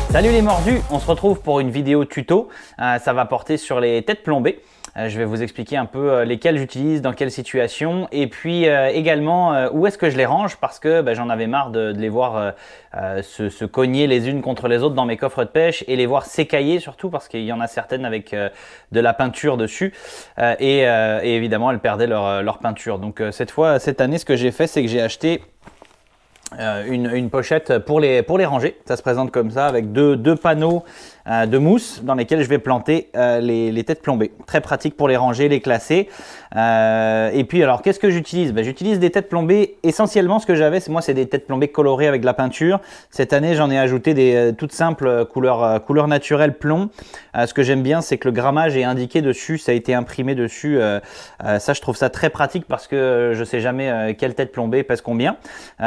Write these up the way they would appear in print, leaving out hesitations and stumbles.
Salut les mordus, on se retrouve pour une vidéo tuto. Ça va porter sur les têtes plombées. Je vais vous expliquer un peu lesquelles j'utilise, dans quelle situation, et puis également où est-ce que je les range, parce que j'en avais marre de les voir se cogner les unes contre les autres dans mes coffres de pêche et les voir s'écailler, surtout parce qu'il y en a certaines avec de la peinture dessus et évidemment elles perdaient leur peinture. Donc cette année, ce que j'ai fait, c'est que j'ai acheté une pochette pour les ranger. Ça se présente comme ça avec deux panneaux de mousse dans lesquels je vais planter les têtes plombées. Très pratique pour les ranger, les classer. Et puis alors qu'est-ce que j'utilise? J'utilise des têtes plombées. Essentiellement ce que j'avais, c'est des têtes plombées colorées avec de la peinture. Cette année j'en ai ajouté des toutes simples couleurs naturelles plomb. Ce que j'aime bien, c'est que le grammage est indiqué dessus, ça a été imprimé dessus. Ça, je trouve ça très pratique parce que je sais jamais quelle tête plombée pèse combien.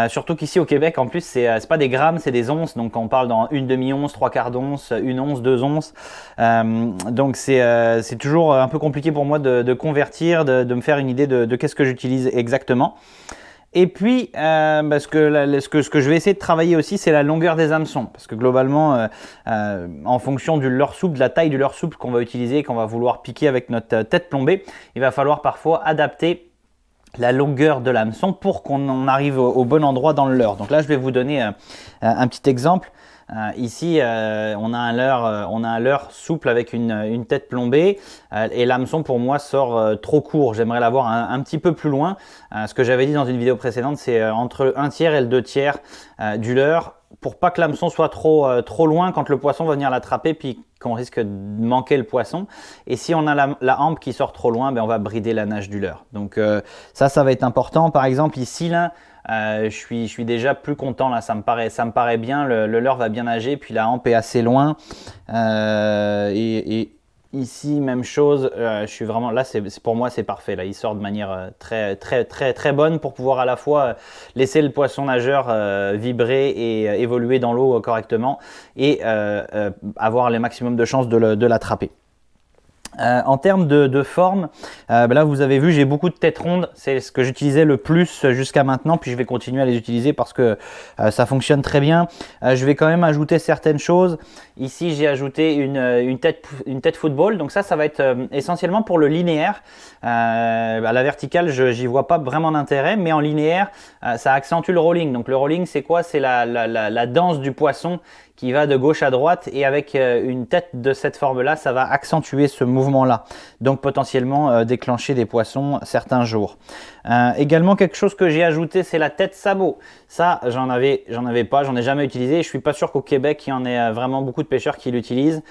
Surtout qu'ici au Québec, en plus, c'est pas des grammes, c'est des onces. Donc on parle dans une demi-once, trois quarts d'once, une once, deux onces. Donc c'est toujours un peu compliqué pour moi de convertir, de me faire une idée de qu'est-ce que j'utilise exactement. Et puis, ce que je vais essayer de travailler aussi, c'est la longueur des hameçons. Parce que globalement, en fonction du leurre souple, de la taille du leurre souple qu'on va utiliser, qu'on va vouloir piquer avec notre tête plombée, il va falloir parfois adapter la longueur de l'hameçon pour qu'on arrive au bon endroit dans le leurre. Donc là, je vais vous donner un petit exemple. Ici, on a un leurre souple avec une tête plombée et l'hameçon pour moi sort trop court. J'aimerais l'avoir un petit peu plus loin. Ce que j'avais dit dans une vidéo précédente, c'est entre 1/3 et le 2/3 du leurre pour pas que l'hameçon soit trop loin quand le poisson va venir l'attraper puis qu'on risque de manquer le poisson. Et si on a la hampe qui sort trop loin, on va brider la nage du leurre. Donc ça va être important. Par exemple ici là, je suis déjà plus content là, ça me paraît bien, le leurre va bien nager, puis la hampe est assez loin. Et ici même chose, je suis vraiment là, pour moi c'est parfait là, il sort de manière très bonne pour pouvoir à la fois laisser le poisson nageur vibrer et évoluer dans l'eau correctement et avoir le maximum de chances de l'attraper. En termes de forme, là vous avez vu, j'ai beaucoup de têtes rondes, c'est ce que j'utilisais le plus jusqu'à maintenant, puis je vais continuer à les utiliser parce que ça fonctionne très bien. Je vais quand même ajouter certaines choses. Ici j'ai ajouté une tête football, donc ça va être essentiellement pour le linéaire. À la verticale, j'y vois pas vraiment d'intérêt, mais en linéaire, ça accentue le rolling. Donc le rolling, c'est quoi? C'est la danse du poisson qui va de gauche à droite, et avec une tête de cette forme-là, ça va accentuer ce mouvement-là. Donc potentiellement déclencher des poissons certains jours. Également quelque chose que j'ai ajouté, c'est la tête sabot. Ça, j'en avais pas, j'en ai jamais utilisé. Je suis pas sûr qu'au Québec, il y en ait vraiment beaucoup de pêcheurs qui l'utilisent.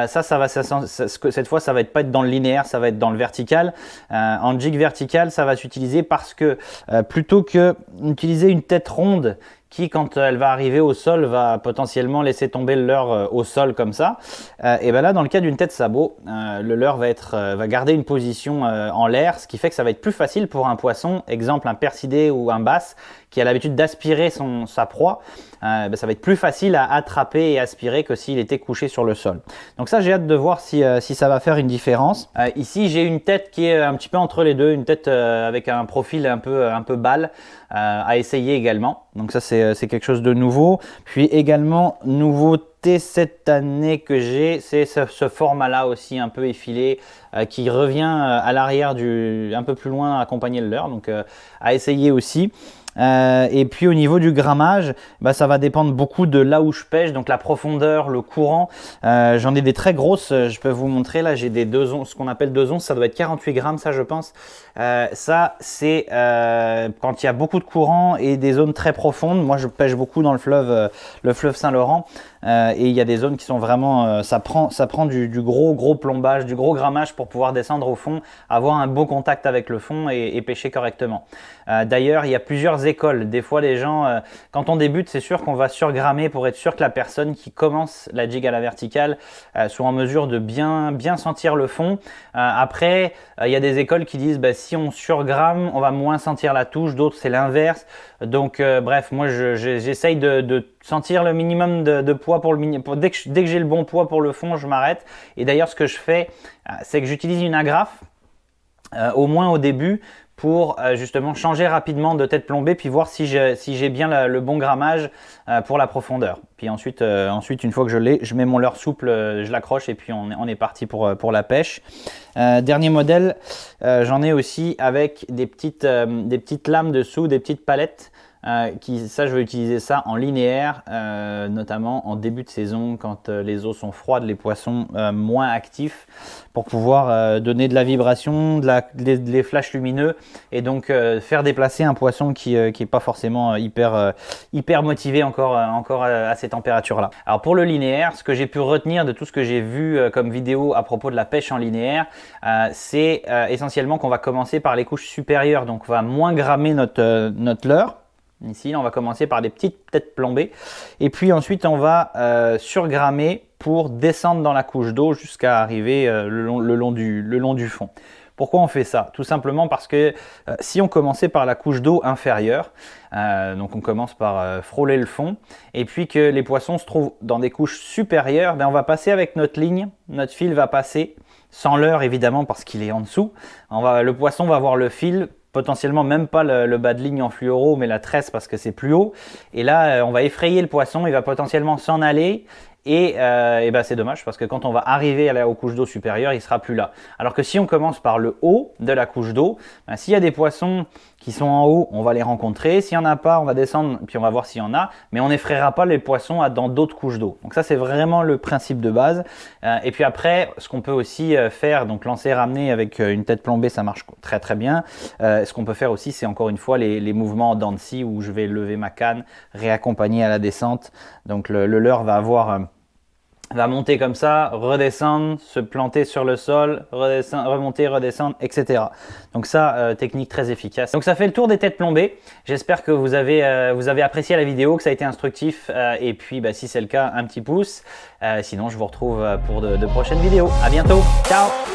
Cette fois, ça va pas être dans le linéaire, ça va être dans le vertical. En jig vertical, ça va s'utiliser parce que plutôt que d'utiliser une tête ronde qui, quand elle va arriver au sol, va potentiellement laisser tomber le leurre au sol comme ça. Et là, dans le cas d'une tête sabot, le leurre va garder une position en l'air, ce qui fait que ça va être plus facile pour un poisson, exemple un percidé ou un basse, qui a l'habitude d'aspirer sa proie. Ça va être plus facile à attraper et aspirer que s'il était couché sur le sol. Donc ça, j'ai hâte de voir si ça va faire une différence. Ici, j'ai une tête qui est un petit peu entre les deux, une tête avec un profil un peu balle à essayer également. Donc ça, c'est quelque chose de nouveau. Puis également, nouveauté cette année que j'ai, c'est ce format-là aussi un peu effilé qui revient à l'arrière un peu plus loin accompagner le leurre. Donc à essayer aussi. Et puis au niveau du grammage, ça va dépendre beaucoup de là où je pêche, donc la profondeur, le courant. J'en ai des très grosses, je peux vous montrer là, j'ai des 2 onces, ce qu'on appelle 2 onces, ça doit être 48 grammes ça je pense. Ça c'est quand il y a beaucoup de courant et des zones très profondes. Moi je pêche beaucoup dans le fleuve Saint-Laurent. Et il y a des zones qui sont vraiment, ça prend du gros plombage, du gros grammage pour pouvoir descendre au fond, avoir un beau contact avec le fond et pêcher correctement. D'ailleurs, il y a plusieurs écoles. Des fois, les gens, quand on débute, c'est sûr qu'on va surgrammer pour être sûr que la personne qui commence la jig à la verticale soit en mesure de bien sentir le fond. Après, il y a des écoles qui disent si on surgramme, on va moins sentir la touche. D'autres, c'est l'inverse. Donc, bref, moi, j'essaye de sentir le minimum de poids dès que j'ai le bon poids pour le fond, je m'arrête. Et d'ailleurs, ce que je fais, c'est que j'utilise une agrafe, au moins au début, pour justement changer rapidement de tête plombée puis voir si j'ai bien le bon grammage pour la profondeur. Puis ensuite, une fois que je l'ai, je mets mon leurre souple, je l'accroche et puis on est parti pour la pêche. Dernier modèle, j'en ai aussi avec des petites lames dessous, des petites palettes. Ça, je vais utiliser ça en linéaire, notamment en début de saison quand les eaux sont froides, les poissons moins actifs, pour pouvoir donner de la vibration, des flashs lumineux et donc faire déplacer un poisson qui est pas forcément hyper motivé encore à ces températures-là. Alors pour le linéaire, ce que j'ai pu retenir de tout ce que j'ai vu comme vidéo à propos de la pêche en linéaire, c'est essentiellement qu'on va commencer par les couches supérieures, donc on va moins grammer notre leurre. Ici, là, on va commencer par des petites têtes plombées et puis ensuite on va surgrammer pour descendre dans la couche d'eau jusqu'à arriver le long du fond. Pourquoi on fait ça? Tout simplement parce que si on commençait par la couche d'eau inférieure, donc on commence par frôler le fond, et puis que les poissons se trouvent dans des couches supérieures, ben on va passer avec notre ligne, notre fil va passer, sans leurre évidemment parce qu'il est en dessous. Le poisson va voir le fil, potentiellement même pas le bas de ligne en fluoro, mais la tresse parce que c'est plus haut. Et là, on va effrayer le poisson, il va potentiellement s'en aller. Et ben c'est dommage parce que quand on va arriver aux couches d'eau supérieures, il sera plus là. Alors que si on commence par le haut de la couche d'eau, ben, s'il y a des poissons qui sont en haut, on va les rencontrer. S'il n'y en a pas, on va descendre puis on va voir s'il y en a. Mais on n'effraiera pas les poissons dans d'autres couches d'eau. Donc ça, c'est vraiment le principe de base. Et puis après, ce qu'on peut aussi faire, donc lancer, ramener avec une tête plombée, ça marche très très bien. Ce qu'on peut faire aussi, c'est encore une fois les mouvements en dents de scie où je vais lever ma canne, réaccompagner à la descente. Donc le leurre va monter comme ça, redescendre, se planter sur le sol, remonter, redescendre, etc. Donc ça, technique très efficace. Donc ça fait le tour des têtes plombées. J'espère que vous avez apprécié la vidéo, que ça a été instructif. Et puis si c'est le cas, un petit pouce. Sinon, je vous retrouve pour de prochaines vidéos. À bientôt. Ciao!